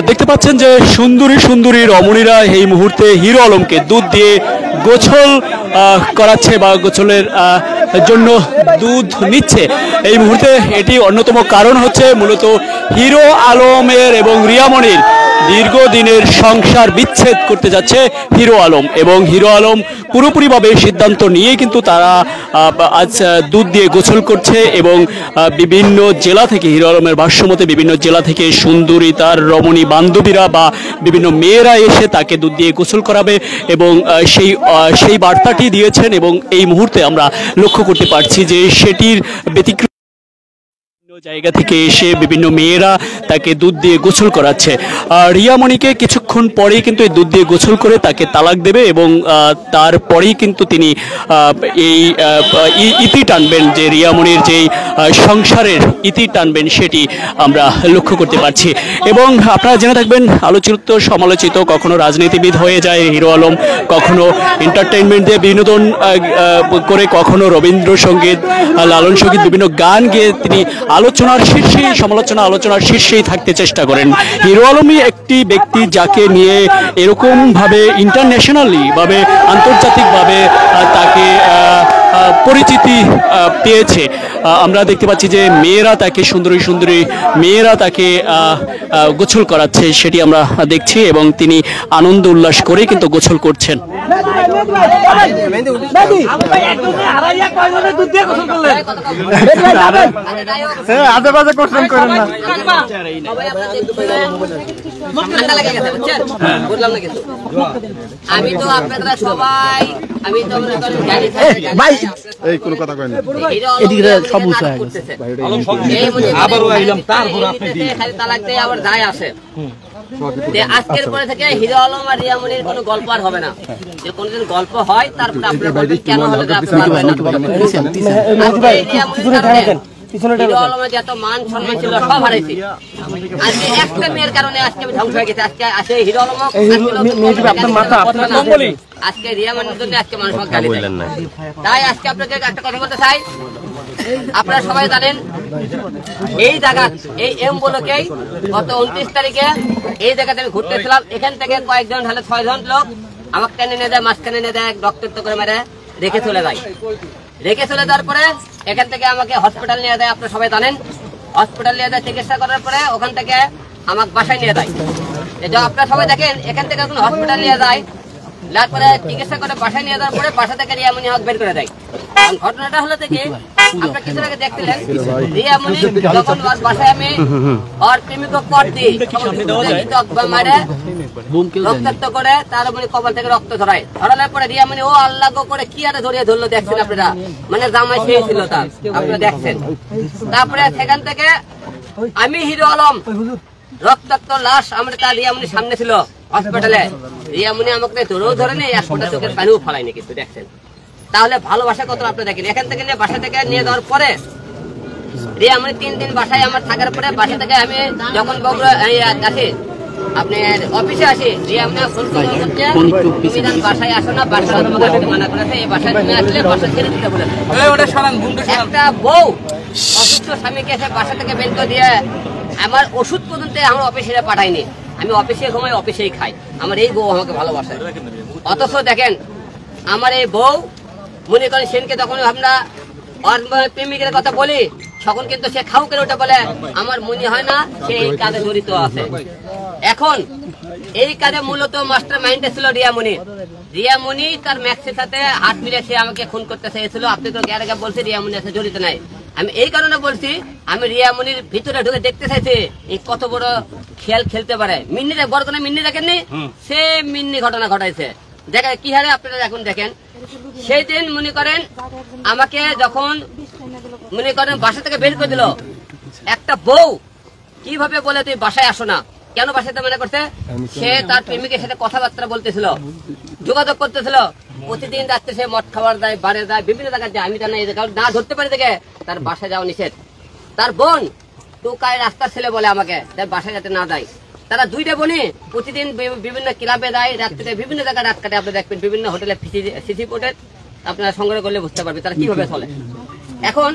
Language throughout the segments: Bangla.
দেখতে পাচ্ছেন যে সুন্দরী সুন্দরী রমণীরা এই মুহূর্তে হিরো আলমকে দুধ দিয়ে গোছল করাচ্ছে বা গোছলের জন্য দুধ নিচ্ছে এই মুহূর্তে। এটি অন্যতম কারণ হচ্ছে মূলত হিরো আলমের এবং রিয়ামণির দীর্ঘদিনের সংসার বিচ্ছেদ করতে যাচ্ছে হিরো আলম, এবং হিরো আলম পুরোপুরিভাবে সিদ্ধান্ত নিয়ে কিন্তু তারা আজ দুধ দিয়ে গোসল করছে। এবং বিভিন্ন জেলা থেকে হিরো আলমের ভাষ্যমতে বিভিন্ন জেলা থেকে সুন্দরী তার রমণী বান্ধবীরা বা বিভিন্ন মেয়েরা এসে তাকে দুধ দিয়ে গোসল করাবে এবং সেই বার্তাটি দিয়েছেন। এবং এই মুহূর্তে আমরা লক্ষ্য করতে পারছি যে সেটির ব্যতিক্রম জায়গা থেকে এসে বিভিন্ন মেয়েরা তাকে দুধ দিয়ে গোসল করাচ্ছে। রিয়ামণিকে কিছুক্ষণ পরেই কিন্তু এই দুধ দিয়ে গোসল করে তাকে তালাক দেবে এবং তারপরেই কিন্তু তিনি এই ইতি টানবেন, যে রিয়ামণির যেই সংসারের ইতি টানবেন সেটি আমরা লক্ষ্য করতে পারছি। এবং আপনারা জেনে থাকবেন আলোচিত সমালোচিত, কখনো রাজনীতিবিদ হয়ে যায় হিরো আলম, কখনো এন্টারটেইনমেন্ট দিয়ে বিনোদন করে, কখনো রবীন্দ্রসঙ্গীত লালন সঙ্গীত বিভিন্ন গান গেয়ে তিনি আলোচনার শীর্ষেই আলোচনার শীর্ষেই থাকতে চেষ্টা করেন। হিরো আলমই একটি ব্যক্তি যাকে নিয়ে এরকম ভাবে ইন্টারন্যাশনালি ভাবে আন্তর্জাতিকভাবে তাকে পরিচিতি পেয়েছে। আমরা দেখতে পাচ্ছি যে মেয়েরা তাকে সুন্দরী সুন্দরী মেয়েরা তাকে গোসল করাচ্ছে, সেটি আমরা দেখছি এবং তিনি আনন্দ উল্লাস করে কিন্তু গোসল করছেন। আমি তো আপনারা সবাই আমি তো ভাই এই কোন কথা কই না, এদিকে সব উৎসাহ আবারও আইলাম তারপর আপনি খালি তালাক দেয় আবার যায় আসে। আজকের পরে থেকে হিরো আলম আর রিয়ামণির কোনো গল্প আর হবে না। যে কোনদিন গল্প হয় তারপর আপনারা বলবেন কেন হলো হিরো আলমের যত মান সম্মান ছিল সব হারাইছি। আজকে একটা মেয়ের কারণে আজকে আমি ধ্বংস হয়ে গেছে। আজকে হিরো আলম আজকে রিয়ামণির জন্য আজকে মানুষ গালি দেয়। তাই আজকে আপনাকে একটা কথা বলতে চাই, আপনারা সবাই জানেন এই জায়গা এই এম ব্লকেই গত 29 তারিখে এই জায়গাতে আমি ঘুরতেছিলাম। এখান থেকে কয়েকজন হলে 6 জন লোক আমাকে টেনে নিয়ে যায়, মাঝখানে নিয়ে যায়, রক্তাক্ত করে মেরে রেখে চলে যায়। রেখে চলে যাওয়ার পরে এখান থেকে আমাকে হসপিটাল নিয়ে যায়। আপনারা সবাই জানেন হসপিটাল নিয়ে যায়, চিকিৎসা করার পরে ওখান থেকে আমাকে বাসায় নিয়ে যায়। আপনারা সবাই দেখেন এখান থেকে যখন হসপিটাল নিয়ে যায়, তারপরে চিকিৎসা করে বাসায় নিয়ে যাওয়ার পরে বাসা থেকে রিয়ামণি হক বের করে দেয়। ঘটনাটা হলো থেকে আপনারা কিছু আগে দেখছিলেন রিয়ামণি যখন ওর বাসায় আমি ওর প্রেমিককে কট দিই মারে রক্তাক্ত করে তার মানে কপাল থেকে রক্ত ধরায়। ধরানোর পরে রিয়ামণি ও আল্লাহ গো করে কি আরে ধরিয়ে ধরলো দেখছেন আপনারা, মানে জামাই সেই ছিল তার, আপনারা দেখছেন। তারপরে সেখান থেকে আমি হিরো আলম রক্তাক্ত লাশ আমরা তার রিয়ামণির সামনে ছিল হসপিটালে। রিয়ামণি আমাকে ধরেও ধরে নেই, এক ফোঁটা চোখের পানিও ফলায়নি কিন্তু দেখছেন। তাহলে ভালোবাসা কত আপনারা দেখেন। এখান থেকে নিয়ে বাসা থেকে নিয়ে যাওয়ার পরে রিয়ামণি 3 দিন বাসায় আমার থাকার পরে বাসা থেকে আমি যখন বগুড়া আসি আপনার অফিসে আসি, রিয়ামণি ফোন করে তুমি বাসায় আসো না, বাসায় মানা করেছে, এই বাসায় তুমি আসলে বাসা ছেড়ে দিতে বলেছে। একটা বউ অসুস্থ স্বামীকে এসে বাসা থেকে বের করে দিয়ে আমার ওষুধ পর্যন্ত আমার অফিসে পাঠায়নি। আমি অফিসে ঘুমাই, অফিসেই খাই। আমার এই বউ আমাকে ভালোবাসে। অথচ দেখেন আমার এই বউ মনে করেন সেনকে তখন আমরা প্রেমিকের কথা বলি তখন কিন্তু সে খাও করে ওটা বলে আমার মনে হয় না সে এই কাজে জড়িত আছে। এখন এই কাজে মূলত মাস্টার মাইন্ডে ছিল রিয়ামণি। রিয়ামণি তার ম্যাক্সের সাথে হাত মিলে সে আমাকে খুন করতে চেয়েছিল। আপনি তো গ্যারে বলছে রিয়ামণি আছে জড়িত নাই। আমি এই কারণে বলছি আমি রিয়ামণির ভিতরে ঢুকে দেখতে চাইছি এই কত বড় খেল খেলতে পারে। মিন্নি বড় কোনো মিন্নি দেখেননি, সে মিন্নি ঘটনা ঘটাইছে। দেখেন কি হারে আপনারা এখন দেখেন। সেই দিন মনে করেন আমাকে যখন মনে করেন বাসা থেকে বের করে দিল, একটা বউ কিভাবে বলে তুই বাসায় আসো না, কেন বাসায় মনে করছে সে তার প্রেমিকের সাথে কথাবার্তা বলতেছিল, যোগাযোগ করতেছিল। প্রতিদিন রাত্রে সে মদ খাবার দেয়, বারে যায়, বিভিন্ন জায়গায় যায়। আমি জানি না ধরতে পারি দেখে তার বাসায় যাওয়া নিষেধ। তার বোন টোকায় রাস্তার ছেলে বলে আমাকে তার বাসায় যাতে না যায়। তারা 2টা বোনে প্রতিদিন বিভিন্ন ক্লাবে যায়, রাত্রে বিভিন্ন জায়গায় রাত কাটে। আপনি দেখবেন বিভিন্ন হোটেলে সিসি ফুটেজ আপনারা সংগ্রহ করলে বুঝতে পারবেন তারা কিভাবে চলে। এখন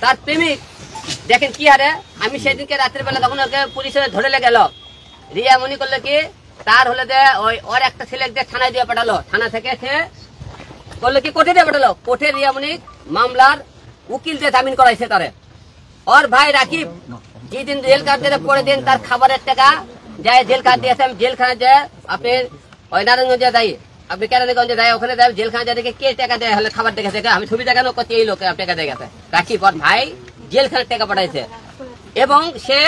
তার প্রেমিক দেখেন কি হারে আমি সেদিনকে রাত্রের বেলা তখন ওকে পুলিশে ধরে গেল রিয়া মনি করলো কি তার হলে যে ওই ওর একটা ছেলে থানায় দিয়ে পাঠালো থানা থেকে সে করলো কি কোর্টে দিয়ে পাঠালো কোর্টে রিয়া মনি মামলার উকিল দিয়ে জামিন করাইছে তারে ওর ভাই রাকিব যেদিন জেল কাট দিয়ে পরে দিন তার খাবারের টাকা যায় জেল কাট দিয়েছে আমি জেলখানা যে আপনি ওই নারায়ণগঞ্জে যাই আপনি কেরানীগঞ্জে যাই ওখানে যাই জেলখানা যায় দেখে কে টাকা দেয় হলে খাবার দেখেছে আমি ছবি দেখানো করছি এই লোকে টাকা দিয়ে গেছে রাকিব ওর ভাই জেলখানার টাকা পাঠাইছে এবং সে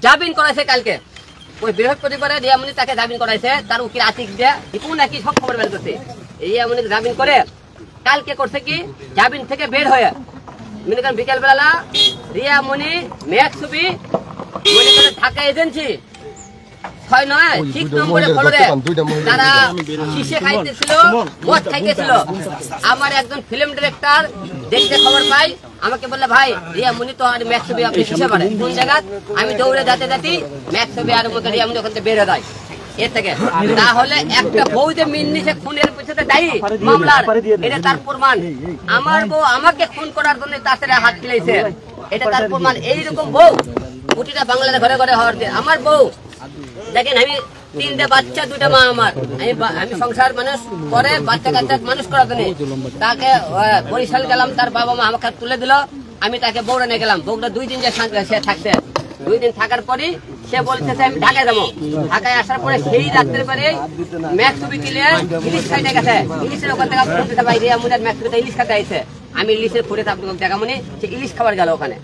জামিন করাইছে কালকে ওই বৃহস্পতিবারে রিয়ামণি তাকে জামিন করাইছে তার উকিল আতিক দিয়ে দীপু নাকি সব খবর বের করছে রিয়ামণি জামিন করে কালকে করছে কি জামিন থেকে বের হয়ে মনে করেন বিকেল বেলা রিয়ামণি মেঘ ছবি মনে করেন ঢাকা এজেন্সি 6-9 নম্বরে ফলোরে তারা শিশে খাইতেছিল মদ খাইতেছিল আমার একজন ফিল্ম ডিরেক্টর দেখতে খবর পাই আমাকে বললে ভাই রিয়ামণি তো আর ম্যাক্স ছবি আপনি শিশে পারে কোন জায়গা আমি দৌড়ে যেতে ম্যাক্স ছবি আর মতো রিয়ামণি ওখান থেকে বের হয়ে যায় এর থেকে তাহলে একটা বউ যে মিন্নিছে খুনের পিছনে দায়ী মামলার এটা তার প্রমাণ আমার বউ আমাকে খুন করার জন্য তার সাথে হাত মিলাইছে এটা তার প্রমাণ এইরকম বউ প্রতিটা বাংলার ঘরে ঘরে হওয়ার আমার বউ দেখেন আমি 3টে বাচ্চা 2টা মা আমার আমি সংসার মানুষ করে বাচ্চা কাচ্চা মানুষ করার জন্য তাকে বরিশাল গেলাম তার বাবা মা আমাকে তুলে দিল আমি তাকে বৌড়া নিয়ে গেলাম বৌড়া 2 দিন যে সে থাকতে 2 দিন থাকার পরে সে বলতেছে আমি ঢাকায় যাবো ঢাকায় আসার পরে সেই রাত্রের পরে ম্যাক্স ছবি কিনে ইলিশ খাইতে গেছে ইলিশের ওখান থেকে বলতেছে ভাই রিয়ামণির ম্যাক্স ছবিতে ইলিশ খাইতে আইছে আমি ইলিশের ফুটে আপনাকে দেখা মনে সে ইলিশ খাবার গেল ওখানে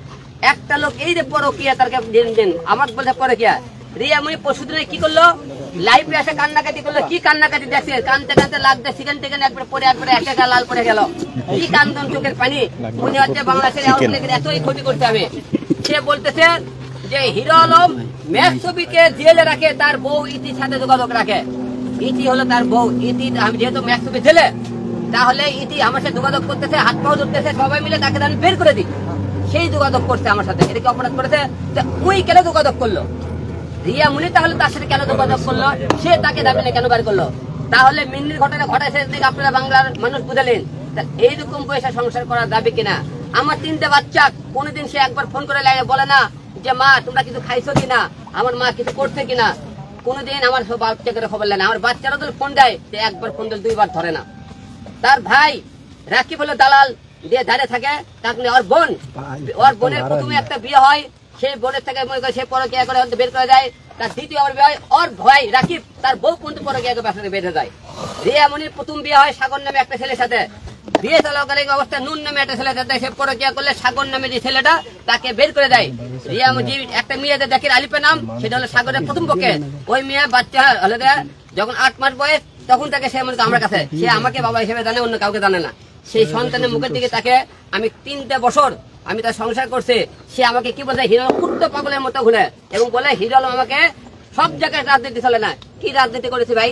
একটা লোক এই যে পরকিয়া তারকে দিন আমার বলছে পরকিয়া রিয়ামণি পরশুদিনে কি করলো লাইভে এসে কান্নাকাটি করলো কি কান্নাকাটি দেখছে কানতে কানতে লাগতে সেখান থেকে একবার পরে একবারে একটা লাল পড়ে গেল কি কান্দন চোখের পানি মনে হচ্ছে বাংলাদেশের এতই ক্ষতি করতে হবে সে বলতেছে যে হিরো আলম ম্যাক্স ছবিকে জেলে রাখে তার বউ ইতির সাথে যোগাযোগ রাখে ইতি হলো তার বউ ইতি আমি যেহেতু ম্যাক্স ছবি জেলে তাহলে ইতি আমার সাথে যোগাযোগ করতেছে হাত পাও ধরতেছে সবাই মিলে তাকে আমি বের করে দিই সেই যোগাযোগ করছে আমার সাথে এটা কি অপরাধ করেছে ওই কেন যোগাযোগ করলো রিয়ামণি তাহলে তার সাথে কেন যোগাযোগ করলো সে তাকে দাবিনে কেন বার করলো তাহলে মিন্নির ঘটনা ঘটাইছে আপনারা বাংলার মানুষ বুঝালেন এইরকম পয়সা সংসার করা যাবে কিনা আমার 3টে বাচ্চা কোনদিন সে একবার ফোন করে বলে না যে মা তোমরা কিছু খাইছো কিনা আমার মা কিছু করছে কিনা কোনদিন আমার সব বাচ্চা করে খবর নেয় না আমার বাচ্চারা তো ফোন দেয় সে একবার ফোন দিলে 2বার ধরে না তার ভাই রাকিব হলো দালাল দিয়ে দাঁড়িয়ে থাকে তাকে ওর বোনের প্রথমে একটা বিয়ে হয় সেই বোনের থেকে মনে করে সে পরকিয়া করে বের করে যায় তার দ্বিতীয় বিয়ে হয় ওর ভাই রাকিব তার বউ কিন্তু পরকিয়া করে ব্যবসা বেঁধে যায় রিয়ামণির প্রথম বিয়ে হয় সাগর নামে একটা ছেলের সাথে বিয়ে চলাকালীন অবস্থায় নুন নামে একটা ছেলের সাথে সে পরকিয়া করলে সাগর নামে যে ছেলেটা তাকে বের করে দেয় রিয়ামণি একটা মেয়ে দেখে আলিপের নাম সেটা হলো সাগরের প্রথম পক্ষে ওই মেয়ে বাচ্চা হলে যখন 8 মাস বয়স তখন তাকে সে মনে আমার কাছে সে আমাকে বাবা হিসেবে জানে অন্য কাউকে জানে না সেই সন্তানের মুখের দিকে তাকে আমি 3টে বছর আমি তার সংসার করছি সে আমাকে কি বলে হিরো কুট্ট পাগলের মতো ঘুরে এবং বলে হিরো আলম আমাকে সব জায়গায় রাজনীতি চলে না কি রাজনীতি করেছি ভাই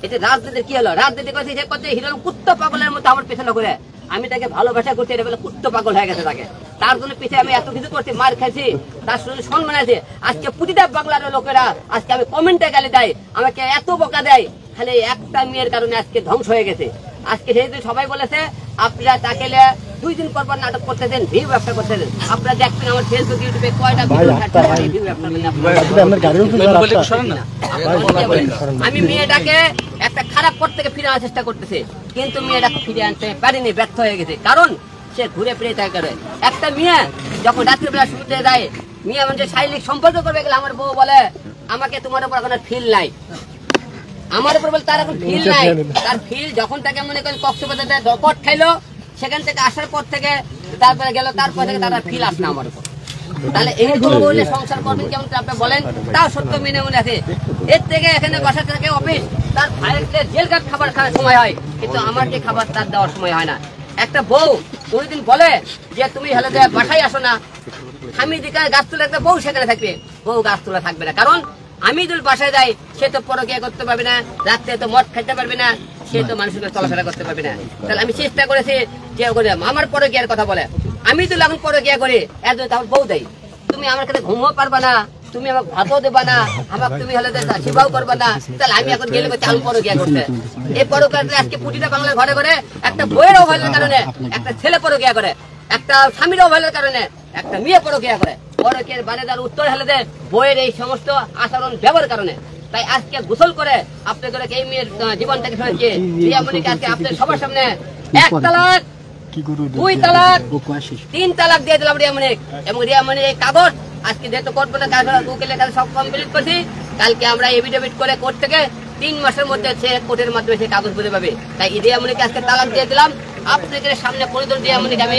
এটা রাজনীতির কি হলো রাজনীতি করেছি সে করছে হিরো আলম কুট্ট পাগলের মতো আমার পেছনে ঘুরে আমি তাকে ভালোবাসা করছি এটা বলে কুট্ট পাগল হয়ে গেছে তাকে তার জন্য পিছিয়ে আমি এত কিছু করছি মার খাইছি তার শুনে সম্মান আছে আজকে প্রতিটা বাংলার লোকেরা আজকে আমি কমেন্টে গালি দেয় আমাকে এত বোকা দেয় খালি একটা মেয়ের কারণে আজকে ধ্বংস হয়ে গেছে আজকে যেহেতু সবাই বলেছে আপনারা তাকে 2 দিন পর নাটক করতেছেন ভিউ ব্যবসা করতেছেন আপনারা দেখবেন আমার ফেসবুক ইউটিউবে কয়টা ভিউ ব্যবসা আমি মেয়েটাকে একটা খারাপ পথ থেকে ফিরে আনার চেষ্টা করতেছে কিন্তু মেয়েটা ফিরে আনতে পারেনি ব্যর্থ হয়ে গেছে কারণ সে ঘুরে ফিরে তাই করে একটা মেয়ে যখন রাত্রিবেলা শুতে যায় মেয়ে মানে শারীরিক সম্পর্ক করবে গেলে আমার বউ বলে আমাকে তোমার উপর এখন ফিল নাই আমার উপর বলে তার এখন ফিল নাই তার ফিল যখন তাকে মনে করেন কক্সবাজারে দপট খাইলো সেখান থেকে আসার পর থেকে তারপরে গেল তারপর থেকে তারা ফিল আসে না আমার উপর তাহলে এইরকম বললে সংসার করবেন কেমন আপনি বলেন তাও সত্য মেনে মনে আছে এর থেকে এখানে বাসা থেকে অফিস তার ভাইয়ের জেল কাট খাবার খাওয়ার সময় হয় কিন্তু আমার যে খাবার তার দেওয়ার সময় হয় না একটা বউ কোনদিন বলে যে তুমি হলে বাসায় আসো না আমি যেখানে গাছ তুলে একটা বউ সেখানে থাকবে বউ গাছ তুলে থাকবে না কারণ আমি যদি বাসায় যাই সে তো পরকিয়া করতে পারবে না রাত্রে তো মদ খাইতে পারবে না সে তো মানুষের চলাফেরা করতে পারবে না তাহলে আমি চেষ্টা করেছি যে আমার পরকিয়ার কথা বলে আমি তো এখন পরকিয়া করি এর জন্য তাহলে বউ দেয় তুমি আমার কাছে ঘুমও পারবা না তুমি আমাকে ভাতও দেবা না আমাকে তুমি হলে সেবাও করবা না তাহলে আমি এখন গেলে চাল পরকিয়া করতে এই পরকিয়া আজকে প্রতিটা বাংলার ঘরে ঘরে একটা বইয়ের অবহেলার কারণে একটা ছেলে পরকিয়া করে একটা স্বামীর অবহেলার কারণে একটা মেয়ে পরকিয়া করে, পরকিয়ার বারে তার উত্তর হলে যে বইয়ের এই সমস্ত আচরণ ব্যবহারের কারণে। তাই আজকে গোসল করে আপনাদের এই মেয়ের জীবন থেকে শুনেছি রিয়ামণিকে আজকে আপনাদের সবার সামনে 1 তালাক 2 তালাক 3 তালাক দিয়ে দিলাম রিয়ামণি। এবং রিয়ামণির এই কাগজ আজকে যেহেতু কোর্ট বলে উকিলের কাছে সব কমপ্লিট করছি, কালকে আমরা এফিডেভিট করে কোর্ট থেকে 3 মাসের মধ্যে সে কোর্টের মাধ্যমে সেই কাগজ বুঝে পাবে। তাই রিয়ামণিকে আজকে তালাক দিয়ে দিলাম। আপনাদের সামনে কোনদিন রিয়ামণিকে আমি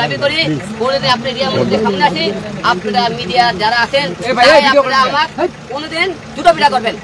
দাবি করি, কোনদিন আপনি রিয়ামণিকে সামনে আসি, আপনারা মিডিয়া যারা আছেন আপনারা আমার কোনদিন জুতো পিটা করবেন।